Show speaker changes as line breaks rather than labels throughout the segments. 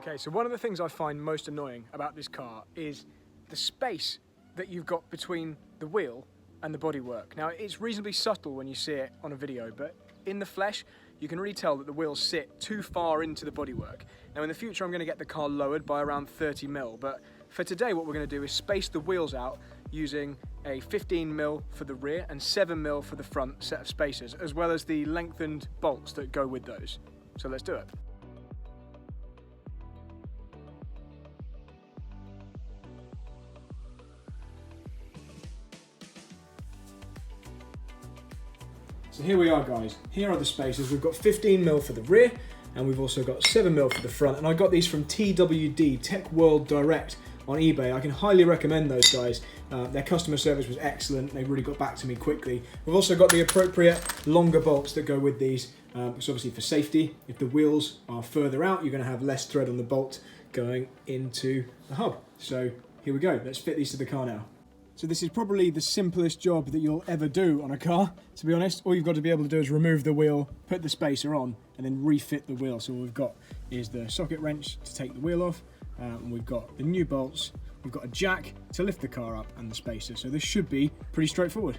Okay, so one of the things I find most annoying about this car is the space that you've got between the wheel and the bodywork. Now, it's reasonably subtle when you see it on a video, but in the flesh, you can really tell that the wheels sit too far into the bodywork. Now, in the future, I'm going to get the car lowered by around 30mm, but for today, what we're going to do is space the wheels out using a 15mm for the rear and 7mm for the front set of spacers, as well as the lengthened bolts that go with those. So let's do it. So here we are, guys. Here are the spacers. We've got 15mm for the rear and we've also got 7mm for the front, and I got these from TWD, Tech World Direct, on eBay. I can highly recommend those guys. Their customer service was excellent. They really got back to me quickly. We've also got the appropriate longer bolts that go with these. It's obviously for safety. If the wheels are further out, you're going to have less thread on the bolt going into the hub. So here we go. Let's fit these to the car now. So this is probably the simplest job that you'll ever do on a car, to be honest. All you've got to be able to do is remove the wheel, put the spacer on, and then refit the wheel. So all we've got is the socket wrench to take the wheel off, and we've got the new bolts, we've got a jack to lift the car up, and the spacer. So this should be pretty straightforward.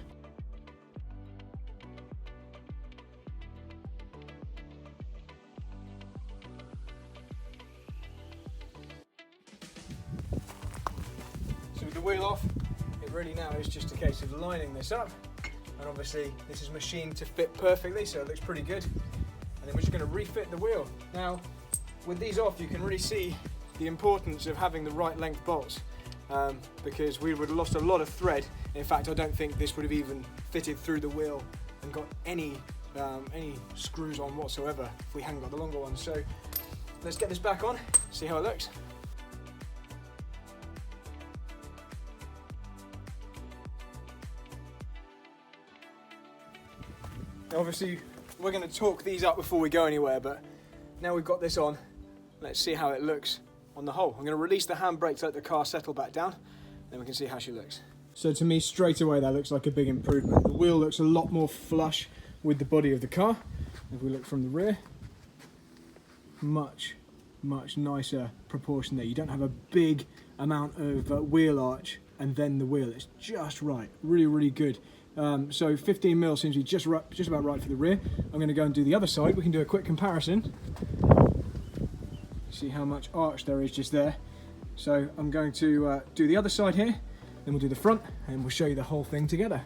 So with the wheel off, really now is just a case of lining this up, and obviously this is machined to fit perfectly, so it looks pretty good. And then we're just going to refit the wheel. Now with these off, you can really see the importance of having the right length bolts, because we would have lost a lot of thread. In fact, I don't think this would have even fitted through the wheel and got any screws on whatsoever if we hadn't got the longer ones. So let's get this back on, see how it looks. Obviously, we're going to torque these up before we go anywhere, but now we've got this on, let's see how it looks on the whole. I'm going to release the handbrake, let the car settle back down, then we can see how she looks. So to me, straight away, that looks like a big improvement. The wheel looks a lot more flush with the body of the car. If we look from the rear, much nicer proportion there. You don't have a big amount of wheel arch and then the wheel. It's just right, really good. So 15mm seems to be just about right for the rear. I'm going to go and do the other side. We can do a quick comparison. See how much arch there is just there. So I'm going to do the other side here, then we'll do the front, and we'll show you the whole thing together.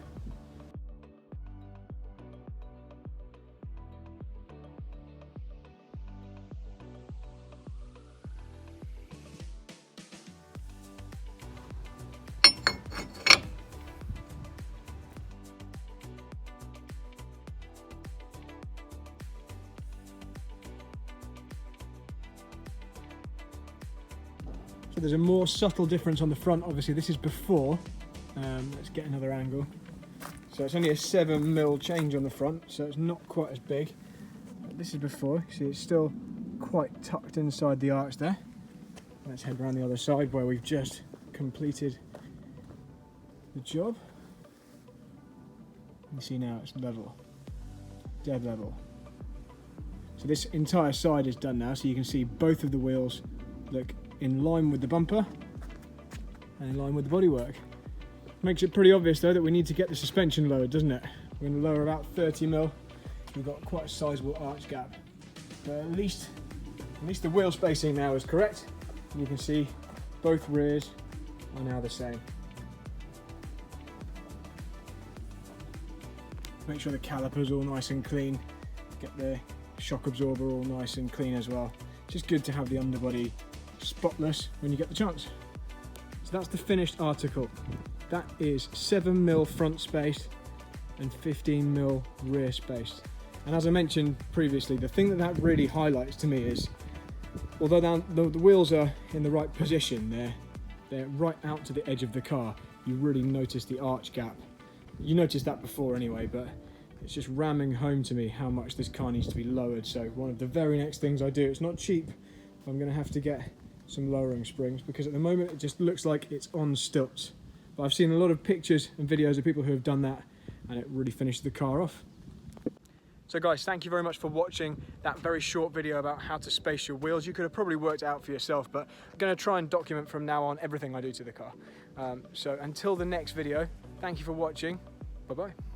So there's a more subtle difference on the front. Obviously this is before. Let's get another angle. So it's only a 7mm change on the front, so it's not quite as big. But this is before. See, it's still quite tucked inside the arch there. Let's head around the other side where we've just completed the job. You see now it's level, dead level. So this entire side is done now, so you can see both of the wheels look in line with the bumper and in line with the bodywork. Makes it pretty obvious though that we need to get the suspension lowered, doesn't it? We're going to lower about 30mm. We've got quite a sizable arch gap, but at least the wheel spacing now is correct, and you can see both rears are now the same. Make sure the caliper's all nice and clean, get the shock absorber all nice and clean as well. Just good to have the underbody spotless when you get the chance. So that's the finished article. That is 7mm front space and 15mm rear space. And as I mentioned previously, the thing that really highlights to me is, although the wheels are in the right position, they're right out to the edge of the car, you really notice the arch gap. You noticed that before anyway, but it's just ramming home to me how much this car needs to be lowered. So one of the very next things I do, it's not cheap, I'm going to have to get some lowering springs, because at the moment it just looks like it's on stilts. But I've seen a lot of pictures and videos of people who have done that, and it really finished the car off. So guys, thank you very much for watching that very short video about how to space your wheels. You could have probably worked it out for yourself, but I'm going to try and document from now on everything I do to the car. So until the next video, thank you for watching. Bye-bye.